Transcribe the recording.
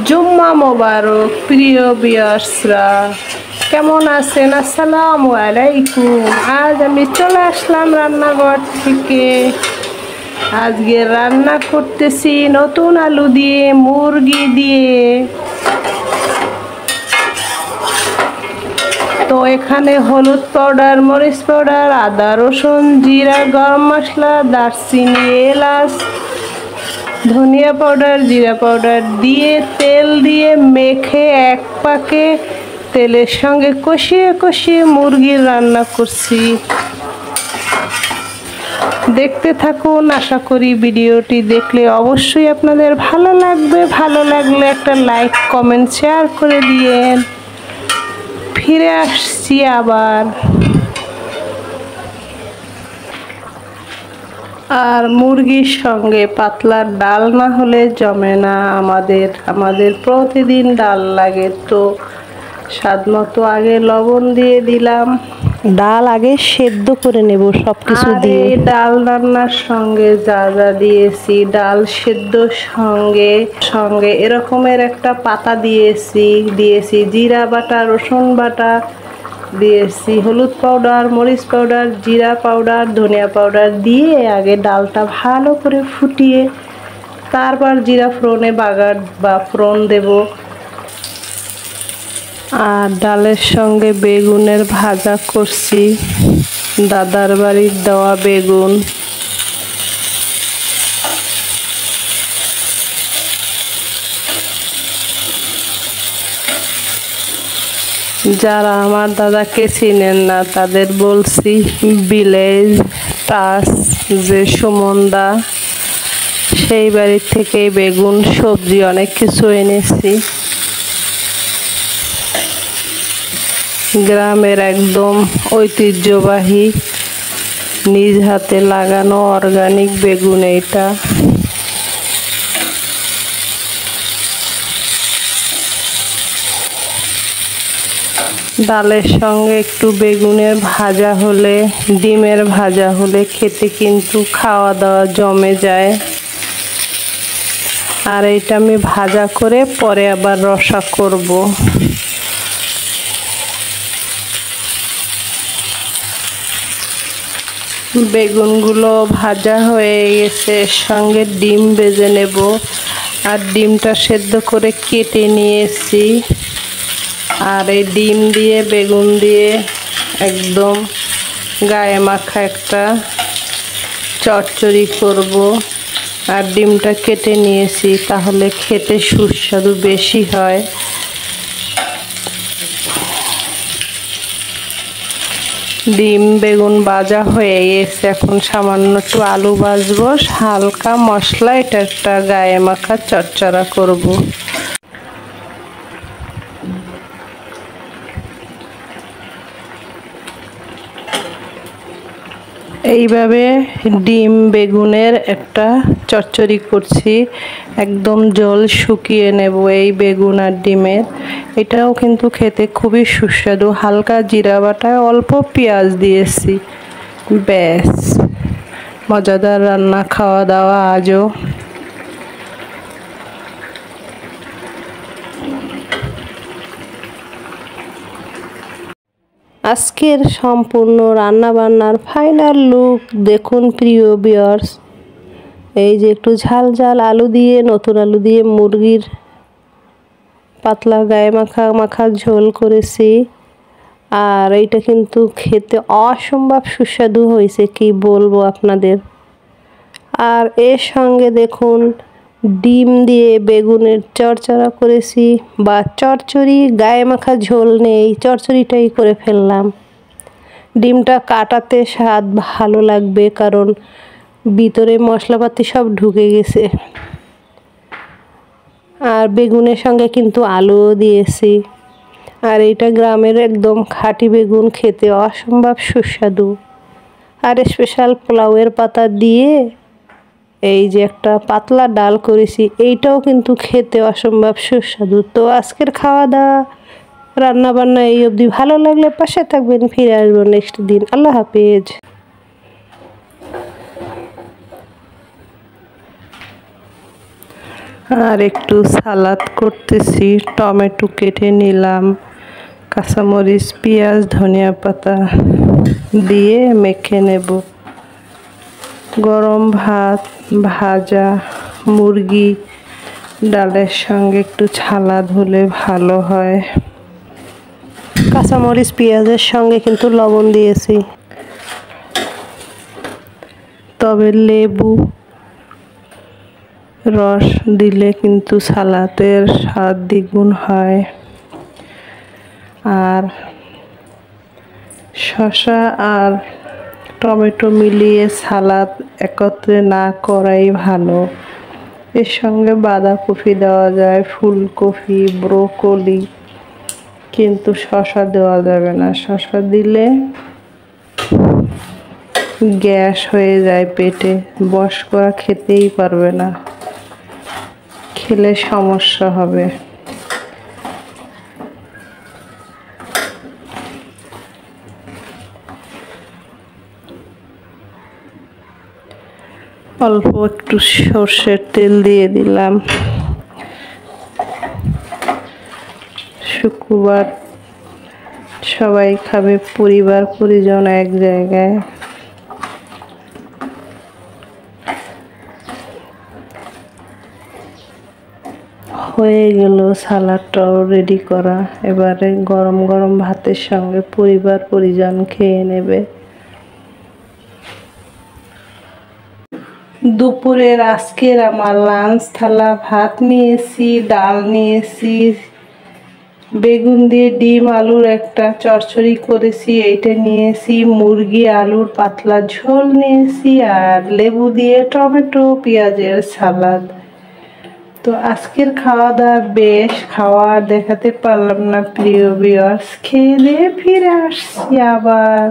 জুম্মা মোবারক প্রিয় ভিউয়ার্সরা, কেমন আছেন? আসসালামু আলাইকুম। আজ আমি চলে আসলাম রান্নাঘর থেকে। আজকে রান্না করতেছি নতুন আলু দিয়ে, মুরগি দিয়ে। তো এখানে হলুদ পাউডার, মরিচ পাউডার, আদা রসুন, জিরা, গরম মশলা, দারচিনি, এলাচ, ধনিয়া পাউডার, জিরা পাউডার দিয়ে তেল দিয়ে মেখে এক পাকে তেলের সঙ্গে কষিয়ে কষিয়ে মুরগির রান্না করছি। দেখতে থাকুন। আশা করি ভিডিওটি দেখলে অবশ্যই আপনাদের ভালো লাগবে। ভালো লাগলে একটা লাইক, কমেন্ট, শেয়ার করে দিয়েন। ফিরে আসছি আবার। আর মুরগির সঙ্গে পাতলা ডাল না হলে জমে না। আমাদের প্রতিদিন ডাল লাগে। তো স্বাদ মতো আগে লবণ দিয়ে দিলাম। ডাল আগে সেদ্ধ করে নেব সবকিছু দিয়ে। ডাল রান্নার সঙ্গে যা যা দিয়েছি, ডাল সেদ্ধ সঙ্গে এরকমের একটা পাতা দিয়েছি জিরা বাটা, রসুন বাটা দিয়েছি, হলুদ পাউডার, মরিচ পাউডার, জিরা পাউডার, ধনিয়া পাউডার দিয়ে আগে ডালটা ভালো করে ফুটিয়ে তারপর জিরা ফোড়নে বাগার বা ফোড়ন দেব। আর ডালের সঙ্গে বেগুনের ভাজা করছি, দাদার বাড়ির দেওয়া বেগুন। যারা আমার দাদাকে চিনেন না তাদের বলছি, ভিলেজ টাচ যে সুমনদা, সেই বাড়ির থেকে বেগুন, সবজি অনেক কিছু এনেছি। গ্রামের একদম ঐতিহ্যবাহী নিজ হাতে লাগানো অর্গানিক বেগুন এইটা। ডালের সঙ্গে একটু বেগুনের ভাজা হলে, ডিমের ভাজা হলে খেতে কিন্তু খাওয়া দাওয়া জমে যায়। আর এইটা আমি ভাজা করে পরে আবার রসা করব। বেগুনগুলো ভাজা হয়ে গেছে, এর সঙ্গে ডিম ভেজে নেব। আর ডিমটা সেদ্ধ করে কেটে নিয়েছি। আর এই ডিম দিয়ে বেগুন দিয়ে একদম গায়ে মাখা একটা চচ্চড়ি করব। আর ডিমটা কেটে নিয়েছি, তাহলে খেতে সুস্বাদু বেশি হয়। ডিম বেগুন ভাজা হয়ে গেছে, এখন সামান্য একটু আলু ভাজবো, হালকা মশলা এটা একটা গায়ে মাখা চচ্চড়া করব। এইভাবে ডিম বেগুনের একটা চচ্চড়ি করছি। একদম জল শুকিয়ে নেব এই বেগুন আর ডিমের। এটাও কিন্তু খেতে খুবই সুস্বাদু। হালকা জিরা বাটা, অল্প পেঁয়াজ দিয়েছি। ব্যাস, মজাদার রান্না, খাওয়া দাওয়া আজও। আজকের সম্পূর্ণ রান্নাবান্নার ফাইনাল লুক দেখুন প্রিয় ভিউয়ার্স। এই যে একটু ঝাল ঝাল আলু দিয়ে, নতুন আলু দিয়ে মুরগির পাতলা গায়ে মাখা ঝোল করেছি। আর এইটা কিন্তু খেতে অসম্ভব সুস্বাদু হয়েছে, কি বলবো আপনাদের। আর এর সঙ্গে দেখুন ডিম দিয়ে বেগুনের চচ্চড়া করেছি, বা চচ্চড়ি, গায়ে মাখা ঝোল নেই, চচ্চড়িটাই করে ফেললাম। ডিমটা কাটাতে স্বাদ ভালো লাগবে, কারণ ভিতরে মশলাপাতি সব ঢুকে গেছে। আর বেগুনের সঙ্গে কিন্তু আলুও দিয়েছি। আর এইটা গ্রামের একদম খাঁটি বেগুন, খেতে অসম্ভব সুস্বাদু। আর স্পেশাল পোলাওয়ের পাতা দিয়ে এই যে একটা পাতলা ডাল করেছি, এইটাও কিন্তু খেতে অসম্ভব সুস্বাদু। তো আজকের খাওয়া দাওয়া, রান্না বান্না এই অবধি। ভালো লাগলে পাশে থাকবেন, ফিরে আসবো নেক্সট দিন। আল্লাহ হাফেজ। আর একটু সালাদ করতেছি, টমেটো কেটে নিলাম, কাঁচামরিচ, পেঁয়াজ, ধনিয়া পাতা দিয়ে মেখে নেব। গরম ভাত, ভাজা মুরগি ডালের সঙ্গে একটু সালাদ হলে ভালো হয়। কাঁচামরিচ পেঁয়াজের সঙ্গে কিন্তু লবণ দিয়েছি, তবে লেবু রস দিলে কিন্তু সালাদের স্বাদ দ্বিগুণ হয়। আর শসা আর টমেটো মিলিয়ে সালাদ একত্রে না করাই ভালো। এর সঙ্গে বাঁধাকপি দেওয়া যায়, ফুলকপি, ব্রোকলি, কিন্তু শসা দেওয়া যাবে না। শসা দিলে গ্যাস হয়ে যায় পেটে, বয়স্করা খেতেই পারবে না, খেলে সমস্যা হবে। অল্প একটু সর্ষের তেল দিয়ে দিলাম। শুক্রবার সবাই খাবে, পরিবার পরিজন এক জায়গায়। হয়ে গেল সালাডটাও রেডি করা। এবারে গরম গরম ভাতের সঙ্গে পরিবার পরিজন খেয়ে নেবে। দুপুরের আজকের আমার লাঞ্চ থালা, ভাত নিয়েছি, ডাল নিয়েছি, বেগুন দিয়ে ডিম আলুর একটা চচ্চড়ি করেছি, এইটা নিয়েছি, মুরগি আলুর পাতলা ঝোল নিয়েছি, আর লেবু দিয়ে টমেটো পেঁয়াজের সালাদ। তো আজকের খাওয়া দাওয়া বেশ, খাওয়া দেখাতে পারলাম না প্রিয় ভিউয়ার্স। খেয়ে দিয়ে ফিরে আসছি আবার।